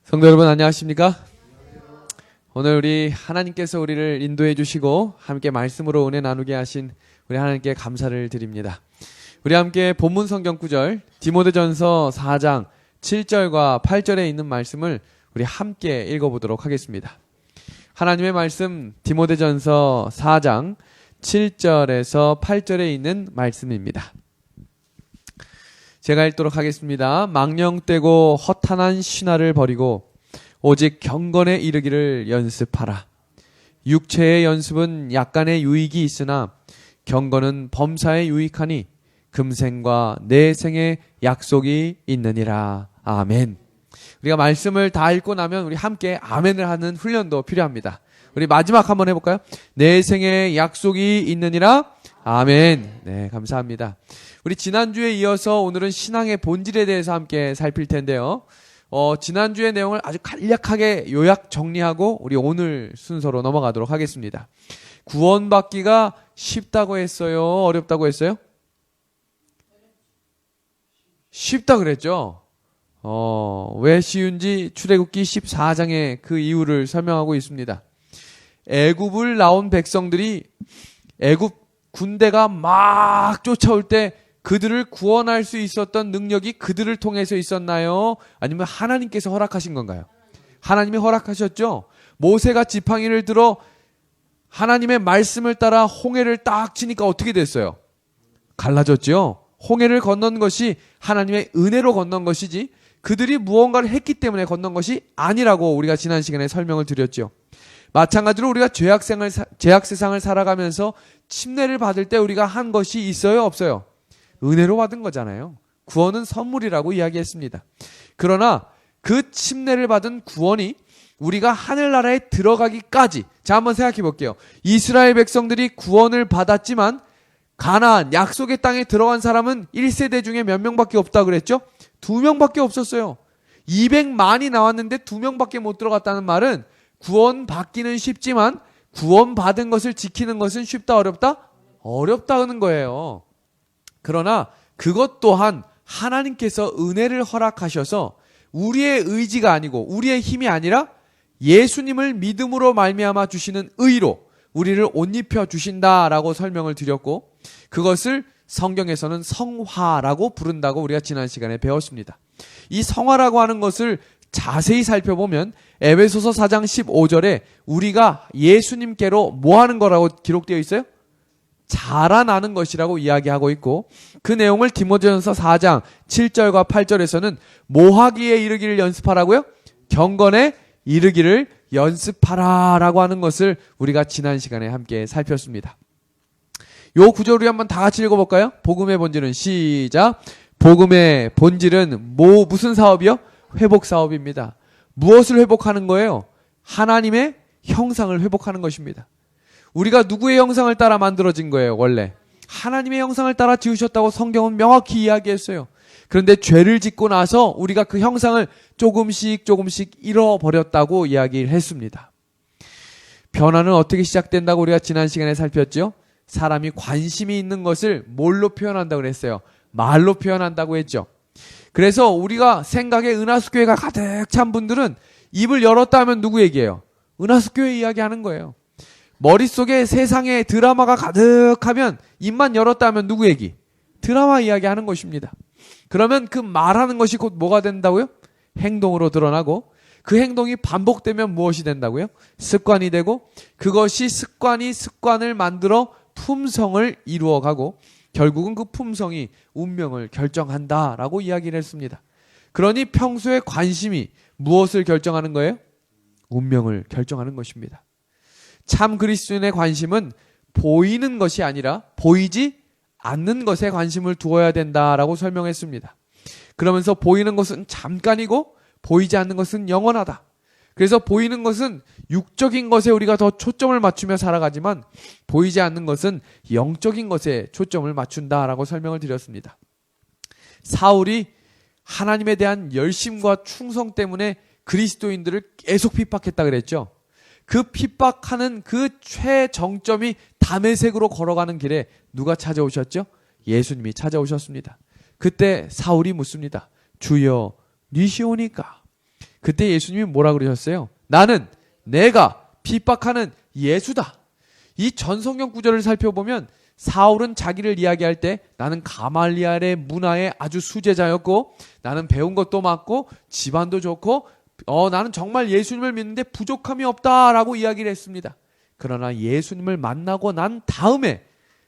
성도 여러분 안녕하십니까? 오늘 우리 하나님께서 우리를 인도해 주시고 함께 말씀으로 은혜 나누게 하신 우리 하나님께 감사를 드립니다. 우리 함께 본문 성경 구절 디모데전서 4장 7절과 8절에 있는 말씀을 우리 함께 읽어보도록 하겠습니다. 하나님의 말씀 디모데전서 4장 7절에서 8절에 있는 말씀입니다. 제가 읽도록 하겠습니다. 망령되고 허탄한 신화를 버리고 오직 경건에 이르기를 연습하라. 육체의 연습은 약간의 유익이 있으나 경건은 범사에 유익하니 금생과 내생의 약속이 있느니라. 아멘. 우리가 말씀을 다 읽고 나면 우리 함께 아멘을 하는 훈련도 필요합니다. 우리 마지막 한번 해볼까요? 내생의 약속이 있느니라. 아멘. 네, 감사합니다. 우리 지난주에 이어서 오늘은 신앙의 본질에 대해서 함께 살필 텐데요. 지난주의 내용을 아주 간략하게 요약 정리하고 우리 오늘 순서로 넘어가도록 하겠습니다. 구원받기가 쉽다고 했어요? 어렵다고 했어요? 쉽다 그랬죠? 왜 쉬운지 출애굽기 14장에 그 이유를 설명하고 있습니다. 애굽을 나온 백성들이 애굽 군대가 막 쫓아올 때 그들을 구원할 수 있었던 능력이 그들을 통해서 있었나요? 아니면 하나님께서 허락하신 건가요? 하나님이 허락하셨죠? 모세가 지팡이를 들어 하나님의 말씀을 따라 홍해를 딱 치니까 어떻게 됐어요? 갈라졌죠? 홍해를 건넌 것이 하나님의 은혜로 건넌 것이지 그들이 무언가를 했기 때문에 건넌 것이 아니라고 우리가 지난 시간에 설명을 드렸죠. 마찬가지로 우리가 죄악 세상을 살아가면서 침례를 받을 때 우리가 한 것이 있어요? 없어요? 은혜로 받은 거잖아요. 구원은 선물이라고 이야기했습니다. 그러나 그 침례를 받은 구원이 우리가 하늘나라에 들어가기까지, 자 한번 생각해 볼게요. 이스라엘 백성들이 구원을 받았지만 가나안 약속의 땅에 들어간 사람은 1세대 중에 몇 명밖에 없다 그랬죠? 2명밖에 없었어요. 200만이 나왔는데 2명밖에 못 들어갔다는 말은 구원 받기는 쉽지만 구원 받은 것을 지키는 것은 쉽다 어렵다? 어렵다는 거예요. 그러나 그것 또한 하나님께서 은혜를 허락하셔서 우리의 의지가 아니고 우리의 힘이 아니라 예수님을 믿음으로 말미암아 주시는 의로 우리를 옷 입혀 주신다라고 설명을 드렸고 그것을 성경에서는 성화라고 부른다고 우리가 지난 시간에 배웠습니다. 이 성화라고 하는 것을 자세히 살펴보면 에베소서 4장 15절에 우리가 예수님께로 뭐 하는 거라고 기록되어 있어요? 자라나는 것이라고 이야기하고 있고 그 내용을 디모데전서 4장 7절과 8절에서는 뭐하기에 이르기를 연습하라고요? 경건에 이르기를 연습하라라고 하는 것을 우리가 지난 시간에 함께 살폈습니다. 요 구절 우리 한번 다 같이 읽어볼까요? 복음의 본질은 시작. 복음의 본질은 무슨 사업이요? 회복 사업입니다. 무엇을 회복하는 거예요? 하나님의 형상을 회복하는 것입니다. 우리가 누구의 형상을 따라 만들어진 거예요? 원래 하나님의 형상을 따라 지으셨다고 성경은 명확히 이야기했어요. 그런데 죄를 짓고 나서 우리가 그 형상을 조금씩 잃어버렸다고 이야기를 했습니다. 변화는 어떻게 시작된다고 우리가 지난 시간에 살폈죠? 사람이 관심이 있는 것을 뭘로 표현한다고 그랬어요? 말로 표현한다고 했죠. 그래서 우리가 생각에 은하수교회가 가득 찬 분들은 입을 열었다 하면 누구 얘기예요? 은하수교회 이야기하는 거예요. 머릿속에 세상의 드라마가 가득하면 입만 열었다 하면 누구 얘기? 드라마 이야기하는 것입니다. 그러면 그 말하는 것이 곧 뭐가 된다고요? 행동으로 드러나고 그 행동이 반복되면 무엇이 된다고요? 습관이 되고 그것이 습관이 습관을 만들어 품성을 이루어가고 결국은 그 품성이 운명을 결정한다라고 이야기를 했습니다. 그러니 평소에 관심이 무엇을 결정하는 거예요? 운명을 결정하는 것입니다. 참 그리스도인의 관심은 보이는 것이 아니라 보이지 않는 것에 관심을 두어야 된다라고 설명했습니다. 그러면서 보이는 것은 잠깐이고 보이지 않는 것은 영원하다. 그래서 보이는 것은 육적인 것에 우리가 더 초점을 맞추며 살아가지만 보이지 않는 것은 영적인 것에 초점을 맞춘다라고 설명을 드렸습니다. 사울이 하나님에 대한 열심과 충성 때문에 그리스도인들을 계속 핍박했다 그랬죠. 그 핍박하는 그 최정점이 다메섹으로 걸어가는 길에 누가 찾아오셨죠? 예수님이 찾아오셨습니다. 그때 사울이 묻습니다. 주여, 니시오니까? 그때 예수님이 뭐라 그러셨어요? 나는 내가 핍박하는 예수다. 이 전성경 구절을 살펴보면 사울은 자기를 이야기할 때 나는 가말리알의 문화의 아주 수제자였고 나는 배운 것도 많고 집안도 좋고 나는 정말 예수님을 믿는데 부족함이 없다라고 이야기를 했습니다. 그러나 예수님을 만나고 난 다음에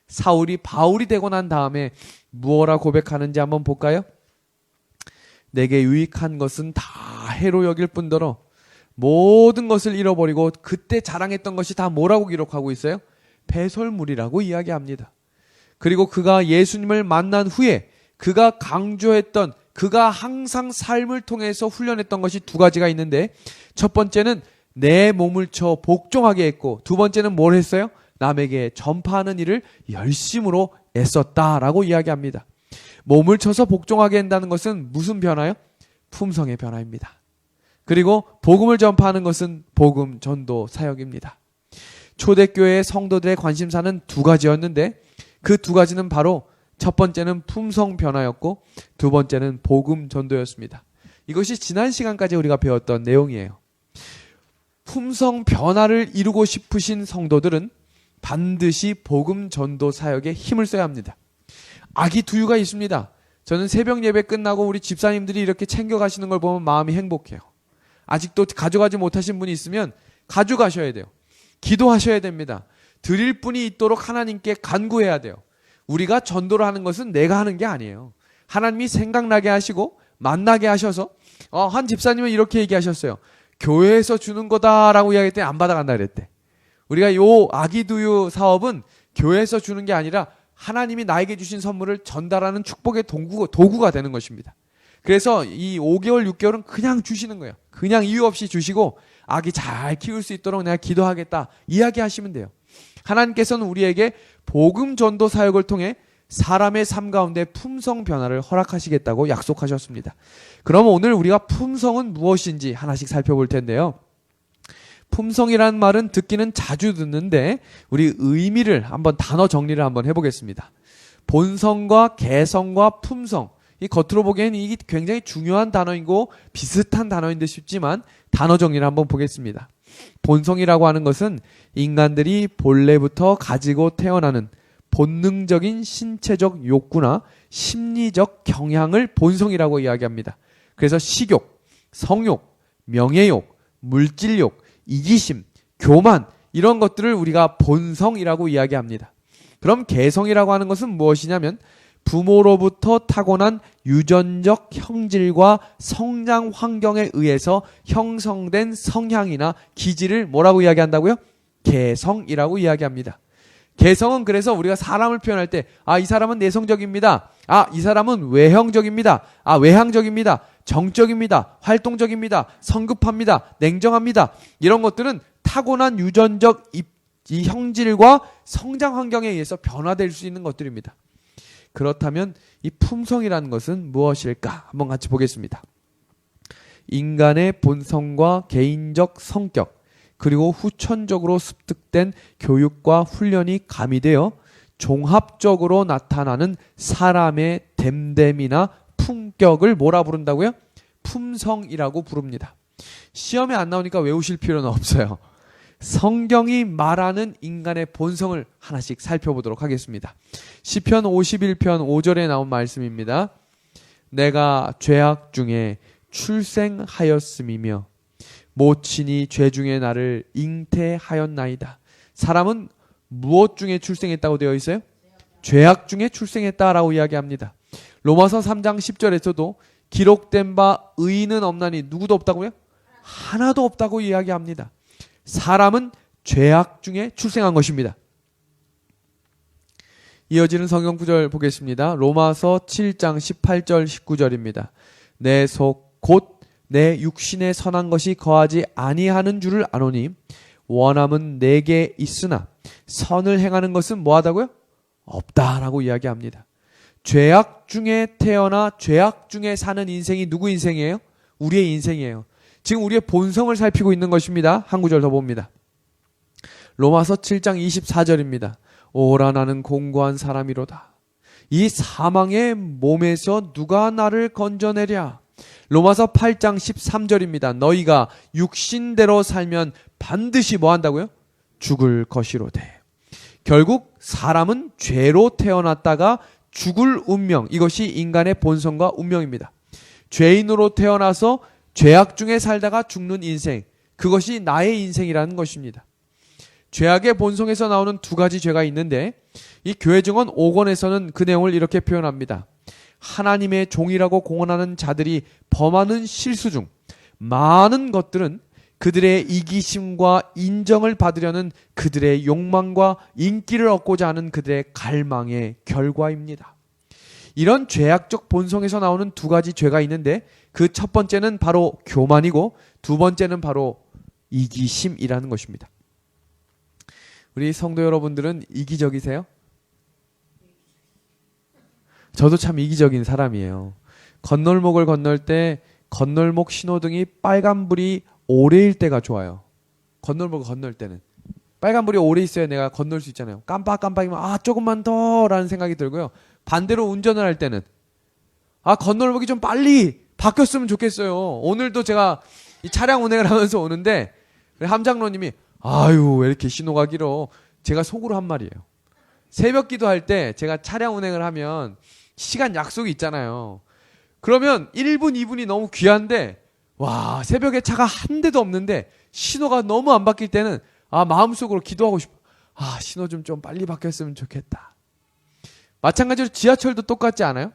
사울이 바울이 되고 난 다음에 무엇라 고백하는지 한번 볼까요? 내게 유익한 것은 다 해로 여길 뿐더러 모든 것을 잃어버리고 그때 자랑했던 것이 다 뭐라고 기록하고 있어요? 배설물이라고 이야기합니다. 그리고 그가 예수님을 만난 후에 그가 강조했던 그가 항상 삶을 통해서 훈련했던 것이 두 가지가 있는데 첫 번째는 내 몸을 쳐 복종하게 했고 두 번째는 뭘 했어요? 남에게 전파하는 일을 열심으로 애썼다라고 이야기합니다. 몸을 쳐서 복종하게 한다는 것은 무슨 변화요? 품성의 변화입니다. 그리고 복음을 전파하는 것은 복음 전도 사역입니다. 초대교회의 성도들의 관심사는 두 가지였는데 그 두 가지는 바로 첫 번째는 품성 변화였고 두 번째는 복음 전도였습니다. 이것이 지난 시간까지 우리가 배웠던 내용이에요. 품성 변화를 이루고 싶으신 성도들은 반드시 복음 전도 사역에 힘을 써야 합니다. 아기 두유가 있습니다. 저는 새벽 예배 끝나고 우리 집사님들이 이렇게 챙겨가시는 걸 보면 마음이 행복해요. 아직도 가져가지 못하신 분이 있으면 가져가셔야 돼요. 기도하셔야 됩니다. 드릴 분이 있도록 하나님께 간구해야 돼요. 우리가 전도를 하는 것은 내가 하는 게 아니에요. 하나님이 생각나게 하시고 만나게 하셔서 한 집사님은 이렇게 얘기하셨어요. 교회에서 주는 거다라고 이야기했더니 안 받아간다 그랬대. 우리가 요 아기 두유 사업은 교회에서 주는 게 아니라 하나님이 나에게 주신 선물을 전달하는 축복의 도구가 되는 것입니다. 그래서 이 5개월, 6개월은 그냥 주시는 거예요. 그냥 이유 없이 주시고 아기 잘 키울 수 있도록 내가 기도하겠다 이야기하시면 돼요. 하나님께서는 우리에게 복음 전도 사역을 통해 사람의 삶 가운데 품성 변화를 허락하시겠다고 약속하셨습니다. 그럼 오늘 우리가 품성은 무엇인지 하나씩 살펴볼 텐데요. 품성이라는 말은 듣기는 자주 듣는데 우리 의미를 한번 단어 정리를 한번 해보겠습니다. 본성과 개성과 품성, 이 겉으로 보기에는 이게 굉장히 중요한 단어이고 비슷한 단어인 듯 싶지만 단어 정리를 한번 보겠습니다. 본성이라고 하는 것은 인간들이 본래부터 가지고 태어나는 본능적인 신체적 욕구나 심리적 경향을 본성이라고 이야기합니다. 그래서 식욕, 성욕, 명예욕, 물질욕, 이기심, 교만 이런 것들을 우리가 본성이라고 이야기합니다. 그럼 개성이라고 하는 것은 무엇이냐면 부모로부터 타고난 유전적 형질과 성장 환경에 의해서 형성된 성향이나 기질을 뭐라고 이야기한다고요? 개성이라고 이야기합니다. 개성은 그래서 우리가 사람을 표현할 때 이 사람은 내성적입니다. 이 사람은 외형적입니다. 외향적입니다. 정적입니다. 활동적입니다. 성급합니다. 냉정합니다. 이런 것들은 타고난 유전적 이 형질과 성장 환경에 의해서 변화될 수 있는 것들입니다. 그렇다면 이 품성이라는 것은 무엇일까? 한번 같이 보겠습니다. 인간의 본성과 개인적 성격 그리고 후천적으로 습득된 교육과 훈련이 가미되어 종합적으로 나타나는 사람의 됨됨이나 품격을 뭐라 부른다고요? 품성이라고 부릅니다. 시험에 안 나오니까 외우실 필요는 없어요. 성경이 말하는 인간의 본성을 하나씩 살펴보도록 하겠습니다. 시편 51편 5절에 나온 말씀입니다. 내가 죄악 중에 출생하였음이며 모친이 죄 중에 나를 잉태하였나이다. 사람은 무엇 중에 출생했다고 되어 있어요? 죄악 중에 출생했다라고 이야기합니다. 로마서 3장 10절에서도 기록된 바 의인은 없나니 누구도 없다고요? 하나도 없다고 이야기합니다. 사람은 죄악 중에 출생한 것입니다. 이어지는 성경 구절 보겠습니다. 로마서 7장 18절 19절입니다. 내 속 곧 내 육신에 선한 것이 거하지 아니하는 줄을 아노니 원함은 내게 있으나 선을 행하는 것은 뭐하다고요? 없다라고 이야기합니다. 죄악 중에 태어나 죄악 중에 사는 인생이 누구 인생이에요? 우리의 인생이에요. 지금 우리의 본성을 살피고 있는 것입니다. 한 구절 더 봅니다. 로마서 7장 24절입니다. 오라 나는 공고한 사람이로다. 이 사망의 몸에서 누가 나를 건져내랴. 로마서 8장 13절입니다. 너희가 육신대로 살면 반드시 뭐 한다고요? 죽을 것이로되. 결국 사람은 죄로 태어났다가 죽을 운명, 이것이 인간의 본성과 운명입니다. 죄인으로 태어나서 죄악 중에 살다가 죽는 인생, 그것이 나의 인생이라는 것입니다. 죄악의 본성에서 나오는 두 가지 죄가 있는데 이 교회증언 5권에서는 그 내용을 이렇게 표현합니다. 하나님의 종이라고 공언하는 자들이 범하는 실수 중 많은 것들은 그들의 이기심과 인정을 받으려는 그들의 욕망과 인기를 얻고자 하는 그들의 갈망의 결과입니다. 이런 죄악적 본성에서 나오는 두 가지 죄가 있는데 그 첫 번째는 바로 교만이고 두 번째는 바로 이기심이라는 것입니다. 우리 성도 여러분들은 이기적이세요? 저도 참 이기적인 사람이에요. 건널목을 건널 때 건널목 신호등이 빨간불이 오래일 때가 좋아요. 건널목을 건널 때는 빨간불이 오래 있어야 내가 건널 수 있잖아요. 깜빡이면 조금만 더 라는 생각이 들고요. 반대로 운전을 할 때는 건널목이 좀 빨리 바뀌었으면 좋겠어요. 오늘도 제가 이 차량 운행을 하면서 오는데 함장로님이 왜 이렇게 신호가 길어. 제가 속으로 한 말이에요. 새벽 기도할 때 제가 차량 운행을 하면 시간 약속이 있잖아요. 그러면 1분, 2분이 너무 귀한데 새벽에 차가 한 대도 없는데 신호가 너무 안 바뀔 때는 마음속으로 기도하고 싶어. 신호 좀 빨리 바뀌었으면 좋겠다. 마찬가지로 지하철도 똑같지 않아요?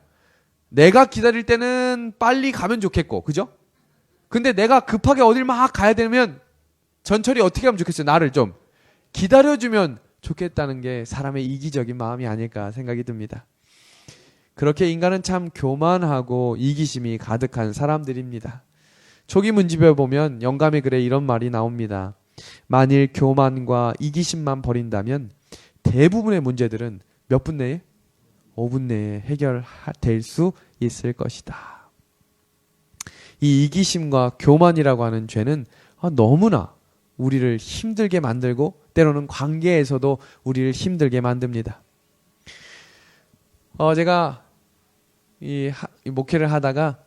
내가 기다릴 때는 빨리 가면 좋겠고, 그죠? 근데 내가 급하게 어딜 막 가야 되면 전철이 어떻게 하면 좋겠어요? 나를 좀 기다려주면 좋겠다는 게 사람의 이기적인 마음이 아닐까 생각이 듭니다. 그렇게 인간은 참 교만하고 이기심이 가득한 사람들입니다. 초기 문집에 보면 영감의 글에 이런 말이 나옵니다. 만일 교만과 이기심만 버린다면 대부분의 문제들은 몇 분 내에? 5분 내에 해결될 수 있을 것이다. 이 이기심과 교만이라고 하는 죄는 너무나 우리를 힘들게 만들고 때로는 관계에서도 우리를 힘들게 만듭니다. 제가 이 목회를 하다가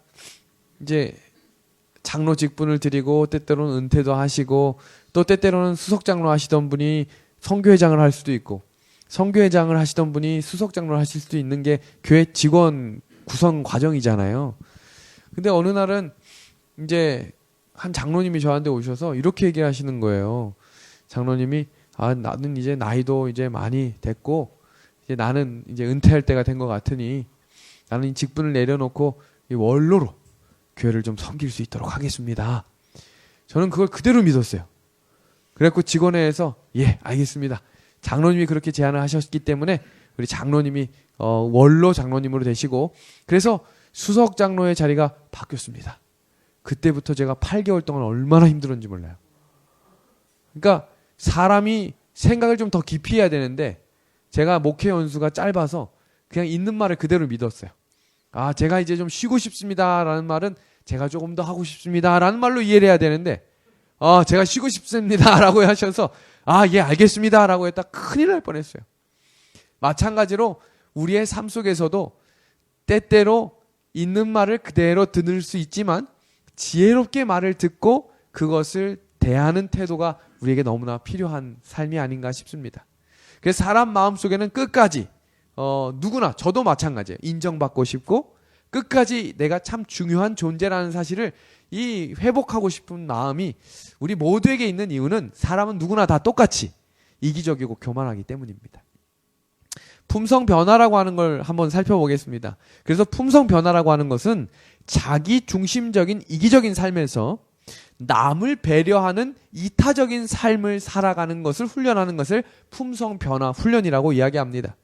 이제 장로 직분을 드리고 때때로는 은퇴도 하시고 또 때때로는 수석장로 하시던 분이 선교회장을 할 수도 있고 선교회장을 하시던 분이 수석장로를 하실 수도 있는 게 교회 직원 구성 과정이잖아요. 근데 어느 날은 이제 한 장로님이 저한테 오셔서 이렇게 얘기하시는 거예요. 장로님이 나는 이제 나이도 이제 많이 됐고 이제 나는 이제 은퇴할 때가 된 것 같으니 나는 이 직분을 내려놓고 이 원로로 교회를 좀 섬길 수 있도록 하겠습니다. 저는 그걸 그대로 믿었어요. 그래갖고 직원회에서 알겠습니다. 장로님이 그렇게 제안을 하셨기 때문에 우리 장로님이 원로 장로님으로 되시고 그래서 수석 장로의 자리가 바뀌었습니다. 그때부터 제가 8개월 동안 얼마나 힘들었는지 몰라요. 그러니까 사람이 생각을 좀 더 깊이 해야 되는데 제가 목회 연수가 짧아서 그냥 있는 말을 그대로 믿었어요. 제가 이제 좀 쉬고 싶습니다 라는 말은 제가 조금 더 하고 싶습니다 라는 말로 이해를 해야 되는데 제가 쉬고 싶습니다 라고 하셔서 알겠습니다 라고 했다 큰일 날 뻔했어요. 마찬가지로 우리의 삶 속에서도 때때로 있는 말을 그대로 들을 수 있지만 지혜롭게 말을 듣고 그것을 대하는 태도가 우리에게 너무나 필요한 삶이 아닌가 싶습니다. 그래서 사람 마음속에는 끝까지 누구나 저도 마찬가지예요. 인정받고 싶고 끝까지 내가 참 중요한 존재라는 사실을 이 회복하고 싶은 마음이 우리 모두에게 있는 이유는 사람은 누구나 다 똑같이 이기적이고 교만하기 때문입니다. 품성 변화라고 하는 걸 한번 살펴보겠습니다. 그래서 품성 변화라고 하는 것은 자기 중심적인 이기적인 삶에서 남을 배려하는 이타적인 삶을 살아가는 것을 훈련하는 것을 품성 변화 훈련이라고 이야기합니다.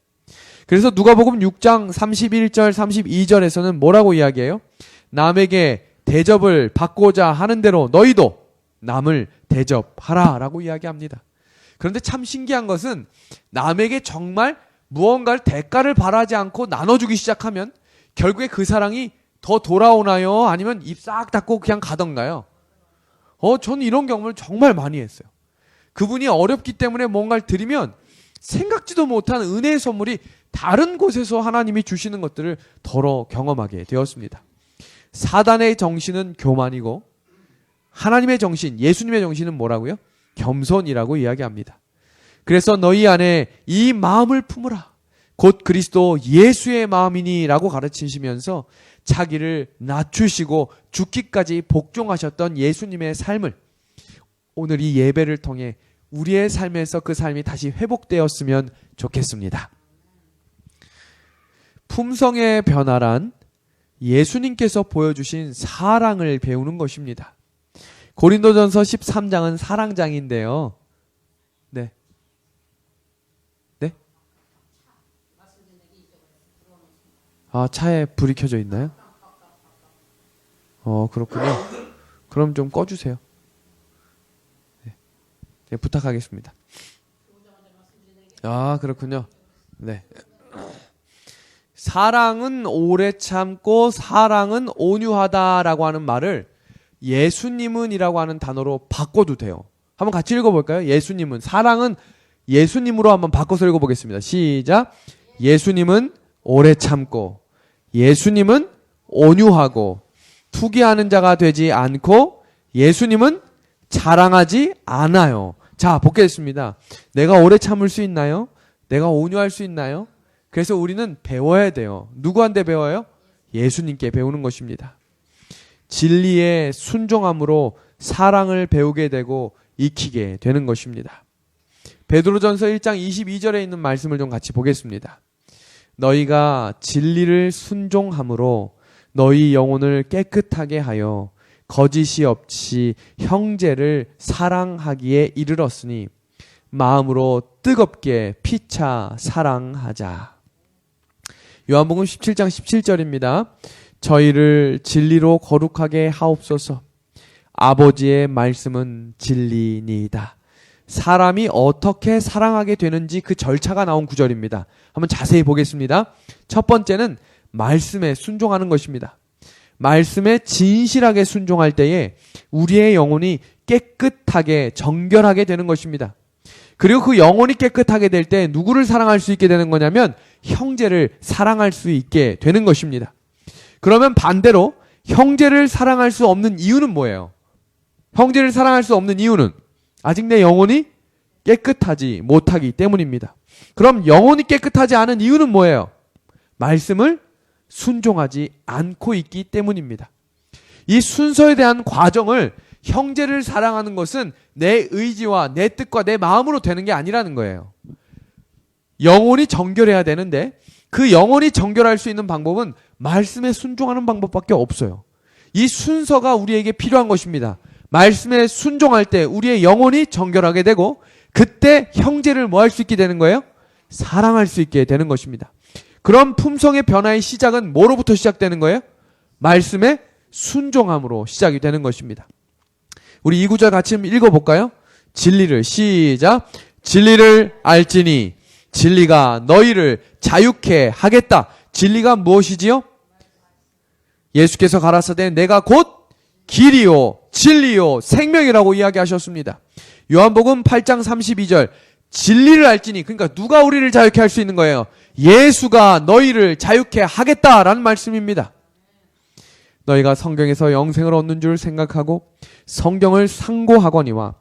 그래서 누가복음 6장 31절 32절에서는 뭐라고 이야기해요? 남에게 대접을 받고자 하는 대로 너희도 남을 대접하라 라고 이야기합니다. 그런데 참 신기한 것은 남에게 정말 무언가를 대가를 바라지 않고 나눠주기 시작하면 결국에 그 사랑이 더 돌아오나요? 아니면 입 싹 닫고 그냥 가던가요? 저는 이런 경험을 정말 많이 했어요. 그분이 어렵기 때문에 뭔가를 드리면 생각지도 못한 은혜의 선물이 다른 곳에서 하나님이 주시는 것들을 덜어 경험하게 되었습니다. 사단의 정신은 교만이고 하나님의 정신, 예수님의 정신은 뭐라고요? 겸손이라고 이야기합니다. 그래서 너희 안에 이 마음을 품으라. 곧 그리스도 예수의 마음이니라고 가르치시면서 자기를 낮추시고 죽기까지 복종하셨던 예수님의 삶을 오늘 이 예배를 통해 우리의 삶에서 그 삶이 다시 회복되었으면 좋겠습니다. 품성의 변화란 예수님께서 보여주신 사랑을 배우는 것입니다. 고린도전서 13장은 사랑장인데요. 네. 네? 아, 차에 불이 켜져 있나요? 그렇군요. 그럼 좀 꺼주세요. 네. 네, 부탁하겠습니다. 아, 그렇군요. 네. 사랑은 오래 참고 사랑은 온유하다라고 하는 말을 예수님은이라고 하는 단어로 바꿔도 돼요. 한번 같이 읽어볼까요? 예수님은, 사랑은 예수님으로 한번 바꿔서 읽어보겠습니다. 시작. 예수님은 오래 참고, 예수님은 온유하고, 투기하는 자가 되지 않고, 예수님은 자랑하지 않아요. 자, 보겠습니다. 내가 오래 참을 수 있나요? 내가 온유할 수 있나요? 그래서 우리는 배워야 돼요. 누구한테 배워요? 예수님께 배우는 것입니다. 진리에 순종함으로 사랑을 배우게 되고 익히게 되는 것입니다. 베드로전서 1장 22절에 있는 말씀을 좀 같이 보겠습니다. 너희가 진리를 순종함으로 너희 영혼을 깨끗하게 하여 거짓이 없이 형제를 사랑하기에 이르렀으니 마음으로 뜨겁게 피차 사랑하자. 요한복음 17장 17절입니다. 저희를 진리로 거룩하게 하옵소서. 아버지의 말씀은 진리니이다. 사람이 어떻게 사랑하게 되는지 그 절차가 나온 구절입니다. 한번 자세히 보겠습니다. 첫 번째는 말씀에 순종하는 것입니다. 말씀에 진실하게 순종할 때에 우리의 영혼이 깨끗하게 정결하게 되는 것입니다. 그리고 그 영혼이 깨끗하게 될 때 누구를 사랑할 수 있게 되는 거냐면 형제를 사랑할 수 있게 되는 것입니다. 그러면 반대로 형제를 사랑할 수 없는 이유는 뭐예요? 형제를 사랑할 수 없는 이유는 아직 내 영혼이 깨끗하지 못하기 때문입니다. 그럼 영혼이 깨끗하지 않은 이유는 뭐예요? 말씀을 순종하지 않고 있기 때문입니다. 이 순서에 대한 과정을 형제를 사랑하는 것은 내 의지와 내 뜻과 내 마음으로 되는 게 아니라는 거예요. 영혼이 정결해야 되는데 그 영혼이 정결할 수 있는 방법은 말씀에 순종하는 방법밖에 없어요. 이 순서가 우리에게 필요한 것입니다. 말씀에 순종할 때 우리의 영혼이 정결하게 되고 그때 형제를 뭐 할 수 있게 되는 거예요? 사랑할 수 있게 되는 것입니다. 그럼 품성의 변화의 시작은 뭐로부터 시작되는 거예요? 말씀에 순종함으로 시작이 되는 것입니다. 우리 이 구절 같이 읽어볼까요? 진리를 시작. 진리를 알지니 진리가 너희를 자유케 하겠다. 진리가 무엇이지요? 예수께서 가라사대 내가 곧 길이요 진리요 생명이라고 이야기하셨습니다. 요한복음 8장 32절 진리를 알지니, 그러니까 누가 우리를 자유케 할 수 있는 거예요? 예수가 너희를 자유케 하겠다라는 말씀입니다. 너희가 성경에서 영생을 얻는 줄 생각하고 성경을 상고하거니와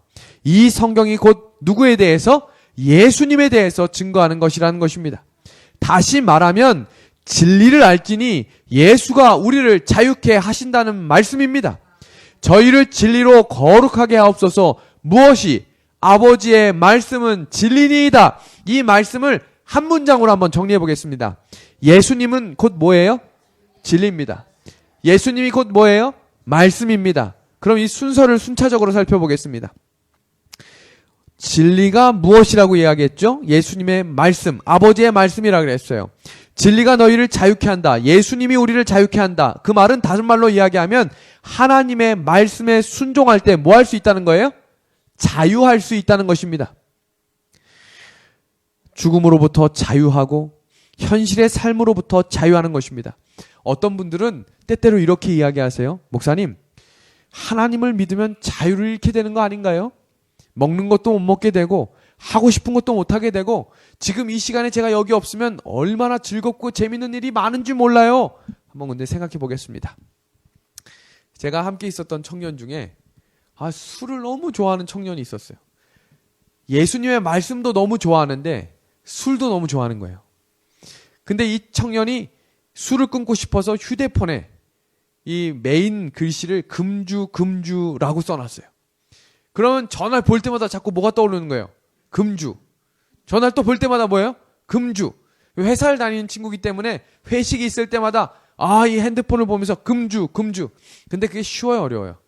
이 성경이 곧 누구에 대해서? 예수님에 대해서 증거하는 것이라는 것입니다. 다시 말하면 진리를 알지니 예수가 우리를 자유케 하신다는 말씀입니다. 저희를 진리로 거룩하게 하옵소서. 무엇이? 아버지의 말씀은 진리니이다. 이 말씀을 한 문장으로 한번 정리해 보겠습니다. 예수님은 곧 뭐예요? 진리입니다. 예수님이 곧 뭐예요? 말씀입니다. 그럼 이 순서를 순차적으로 살펴보겠습니다. 진리가 무엇이라고 이야기했죠? 예수님의 말씀, 아버지의 말씀이라고 그랬어요. 진리가 너희를 자유케 한다. 예수님이 우리를 자유케 한다. 그 말은 다른 말로 이야기하면 하나님의 말씀에 순종할 때 뭐 할 수 있다는 거예요? 자유할 수 있다는 것입니다. 죽음으로부터 자유하고 현실의 삶으로부터 자유하는 것입니다. 어떤 분들은 때때로 이렇게 이야기하세요. 목사님, 하나님을 믿으면 자유를 잃게 되는 거 아닌가요? 먹는 것도 못 먹게 되고 하고 싶은 것도 못 하게 되고 지금 이 시간에 제가 여기 없으면 얼마나 즐겁고 재밌는 일이 많은지 몰라요. 한번 근데 생각해 보겠습니다. 제가 함께 있었던 청년 중에 술을 너무 좋아하는 청년이 있었어요. 예수님의 말씀도 너무 좋아하는데 술도 너무 좋아하는 거예요. 근데 이 청년이 술을 끊고 싶어서 휴대폰에 이 메인 글씨를 금주라고 써놨어요. 그러면 전화를 볼 때마다 자꾸 뭐가 떠오르는 거예요? 금주. 전화를 또 볼 때마다 뭐예요? 금주. 회사를 다니는 친구이기 때문에 회식이 있을 때마다 이 핸드폰을 보면서 금주. 근데 그게 쉬워요, 어려워요?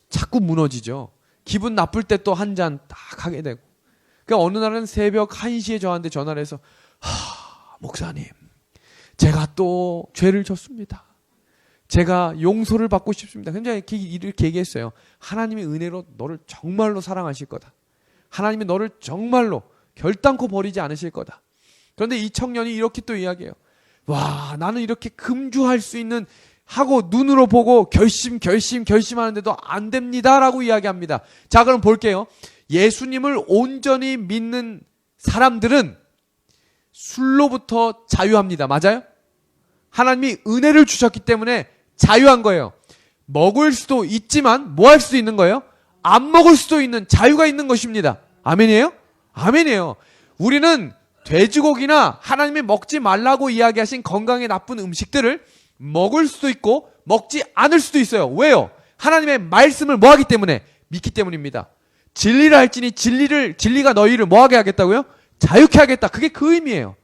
자꾸 무너지죠. 기분 나쁠 때 또 한 잔 딱 하게 되고. 그러니까 어느 날은 새벽 1시에 저한테 전화를 해서 목사님, 제가 또 죄를 졌습니다. 제가 용서를 받고 싶습니다. 굉장히 이렇게 얘기했어요. 하나님의 은혜로 너를 정말로 사랑하실 거다. 하나님이 너를 정말로 결단코 버리지 않으실 거다. 그런데 이 청년이 이렇게 또 이야기해요. 와, 나는 이렇게 금주할 수 있는 하고 눈으로 보고 결심하는데도 안 됩니다라고 이야기합니다. 자, 그럼 볼게요. 예수님을 온전히 믿는 사람들은 술로부터 자유합니다. 맞아요? 하나님이 은혜를 주셨기 때문에 자유한 거예요. 먹을 수도 있지만 뭐 할 수도 있는 거예요? 안 먹을 수도 있는 자유가 있는 것입니다. 아멘이에요? 아멘이에요. 우리는 돼지고기나 하나님이 먹지 말라고 이야기하신 건강에 나쁜 음식들을 먹을 수도 있고 먹지 않을 수도 있어요. 왜요? 하나님의 말씀을 뭐 하기 때문에? 믿기 때문입니다. 진리를 할지니 진리가 너희를 뭐 하게 하겠다고요? 자유케 하겠다. 그게 그 의미예요.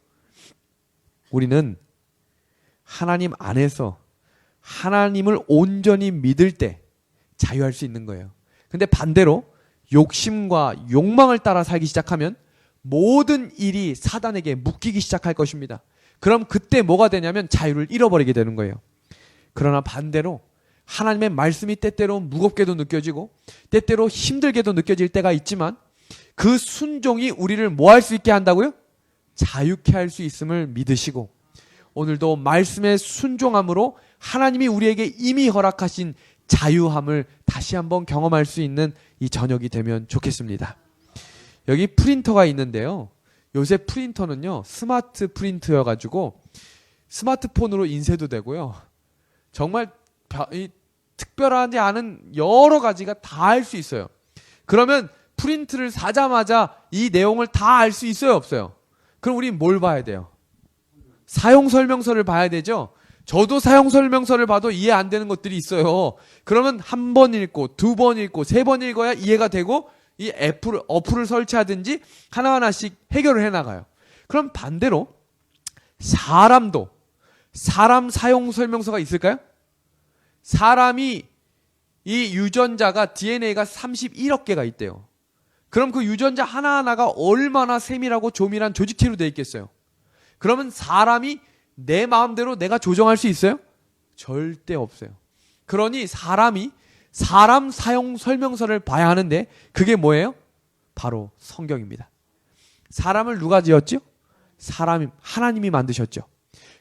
우리는 하나님 안에서 하나님을 온전히 믿을 때 자유할 수 있는 거예요. 근데 반대로 욕심과 욕망을 따라 살기 시작하면 모든 일이 사단에게 묶이기 시작할 것입니다. 그럼 그때 뭐가 되냐면 자유를 잃어버리게 되는 거예요. 그러나 반대로 하나님의 말씀이 때때로 무겁게도 느껴지고 때때로 힘들게도 느껴질 때가 있지만 그 순종이 우리를 뭐 할 수 있게 한다고요? 자유케 할 수 있음을 믿으시고 오늘도 말씀의 순종함으로 하나님이 우리에게 이미 허락하신 자유함을 다시 한번 경험할 수 있는 이 저녁이 되면 좋겠습니다. 여기 프린터가 있는데요. 요새 프린터는요, 스마트 프린터여가지고 스마트폰으로 인쇄도 되고요. 정말 특별하지 않은 여러 가지가 다 할 수 있어요. 그러면 프린트를 사자마자 이 내용을 다 알 수 있어요, 없어요? 그럼 우린 뭘 봐야 돼요? 사용설명서를 봐야 되죠? 저도 사용설명서를 봐도 이해 안 되는 것들이 있어요. 그러면 한 번 읽고, 두 번 읽고, 세 번 읽어야 이해가 되고, 이 어플을 설치하든지 하나하나씩 해결을 해나가요. 그럼 반대로 사람도 사람 사용설명서가 있을까요? 사람이 이 유전자가 DNA가 31억 개가 있대요. 그럼 그 유전자 하나하나가 얼마나 세밀하고 조밀한 조직체로 되어 있겠어요? 그러면 사람이 내 마음대로 내가 조정할 수 있어요? 절대 없어요. 그러니 사람이 사람 사용 설명서를 봐야 하는데 그게 뭐예요? 바로 성경입니다. 사람을 누가 지었죠? 하나님이 만드셨죠.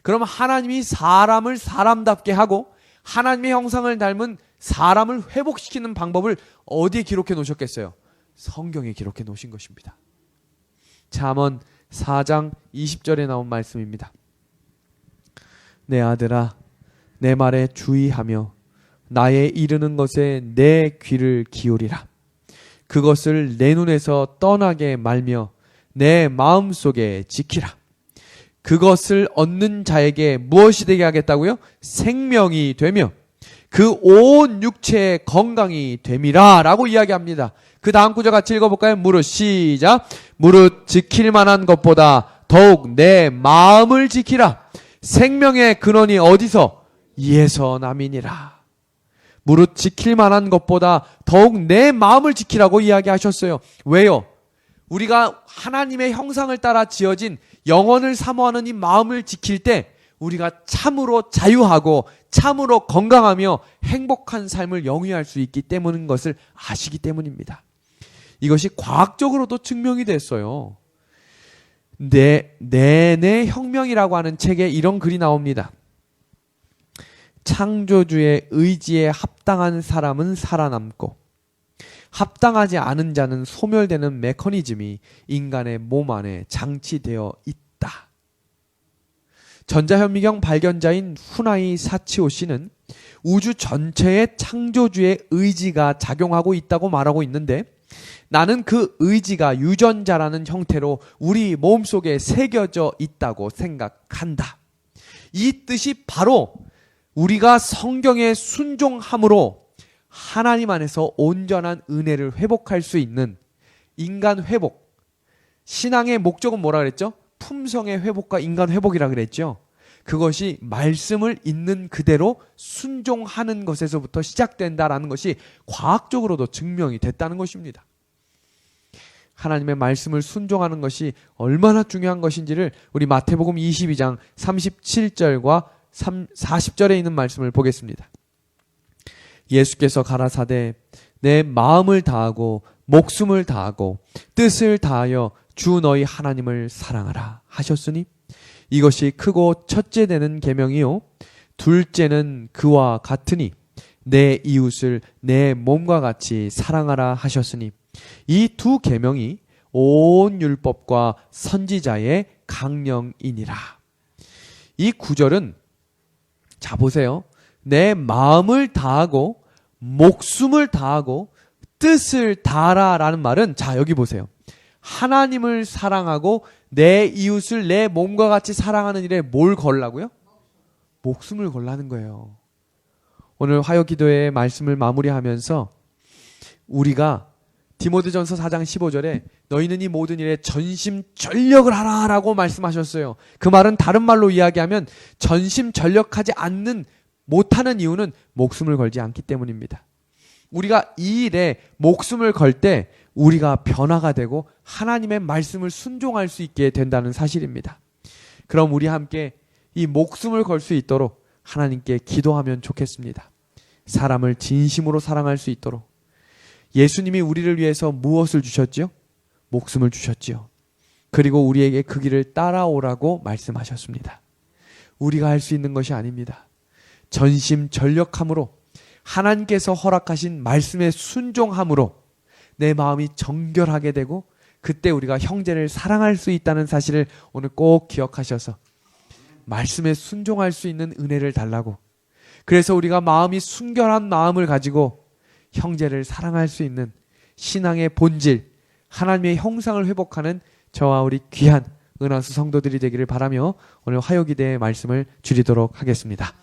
그럼 하나님이 사람을 사람답게 하고 하나님의 형상을 닮은 사람을 회복시키는 방법을 어디에 기록해 놓으셨겠어요? 성경에 기록해 놓으신 것입니다. 잠언 4장 20절에 나온 말씀입니다. 내 아들아, 내 말에 주의하며 나의 이르는 것에 내 귀를 기울이라. 그것을 내 눈에서 떠나게 말며 내 마음속에 지키라. 그것을 얻는 자에게 무엇이 되게 하겠다고요? 생명이 되며 그 온 육체의 건강이 됨이라 라고 이야기합니다. 그 다음 구절 같이 읽어볼까요? 무릇 시작. 무릇 지킬 만한 것보다 더욱 내 마음을 지키라. 생명의 근원이 어디서? 이에서 남이니라. 무릇 지킬 만한 것보다 더욱 내 마음을 지키라고 이야기하셨어요. 왜요? 우리가 하나님의 형상을 따라 지어진 영혼을 사모하는 이 마음을 지킬 때 우리가 참으로 자유하고 참으로 건강하며 행복한 삶을 영위할 수 있기 때문인 것을 아시기 때문입니다. 이것이 과학적으로도 증명이 됐어요. 내내 혁명이라고 하는 책에 이런 글이 나옵니다. 창조주의 의지에 합당한 사람은 살아남고 합당하지 않은 자는 소멸되는 메커니즘이 인간의 몸 안에 장치되어 있다. 전자현미경 발견자인 후나이 사치오 씨는 우주 전체의 창조주의 의지가 작용하고 있다고 말하고 있는데 나는 그 의지가 유전자라는 형태로 우리 몸속에 새겨져 있다고 생각한다. 이 뜻이 바로 우리가 성경에 순종함으로 하나님 안에서 온전한 은혜를 회복할 수 있는 인간 회복. 신앙의 목적은 뭐라 그랬죠? 품성의 회복과 인간 회복이라 그랬죠. 그것이 말씀을 있는 그대로 순종하는 것에서부터 시작된다라는 것이 과학적으로도 증명이 됐다는 것입니다. 하나님의 말씀을 순종하는 것이 얼마나 중요한 것인지를 우리 마태복음 22장 37절과 40절에 있는 말씀을 보겠습니다. 예수께서 가라사대 내 마음을 다하고 목숨을 다하고 뜻을 다하여 주 너희 하나님을 사랑하라 하셨으니 이것이 크고 첫째 되는 계명이요 둘째는 그와 같으니 내 이웃을 내 몸과 같이 사랑하라 하셨으니 이 두 계명이 온 율법과 선지자의 강령이니라. 이 구절은 자 보세요. 내 마음을 다하고 목숨을 다하고 뜻을 다하라라는 말은 자 여기 보세요. 하나님을 사랑하고 내 이웃을 내 몸과 같이 사랑하는 일에 뭘 걸라고요? 목숨을 걸라는 거예요. 오늘 화요기도의 말씀을 마무리하면서 우리가 디모데전서 4장 15절에 너희는 이 모든 일에 전심전력을 하라라고 말씀하셨어요. 그 말은 다른 말로 이야기하면 전심전력하지 않는 못하는 이유는 목숨을 걸지 않기 때문입니다. 우리가 이 일에 목숨을 걸 때 우리가 변화가 되고 하나님의 말씀을 순종할 수 있게 된다는 사실입니다. 그럼 우리 함께 이 목숨을 걸 수 있도록 하나님께 기도하면 좋겠습니다. 사람을 진심으로 사랑할 수 있도록. 예수님이 우리를 위해서 무엇을 주셨지요? 목숨을 주셨지요. 그리고 우리에게 그 길을 따라오라고 말씀하셨습니다. 우리가 할 수 있는 것이 아닙니다. 전심전력함으로 하나님께서 허락하신 말씀에 순종함으로 내 마음이 정결하게 되고 그때 우리가 형제를 사랑할 수 있다는 사실을 오늘 꼭 기억하셔서 말씀에 순종할 수 있는 은혜를 달라고, 그래서 우리가 마음이 순결한 마음을 가지고 형제를 사랑할 수 있는 신앙의 본질, 하나님의 형상을 회복하는 저와 우리 귀한 은하수 성도들이 되기를 바라며 오늘 화요기대의 말씀을 줄이도록 하겠습니다.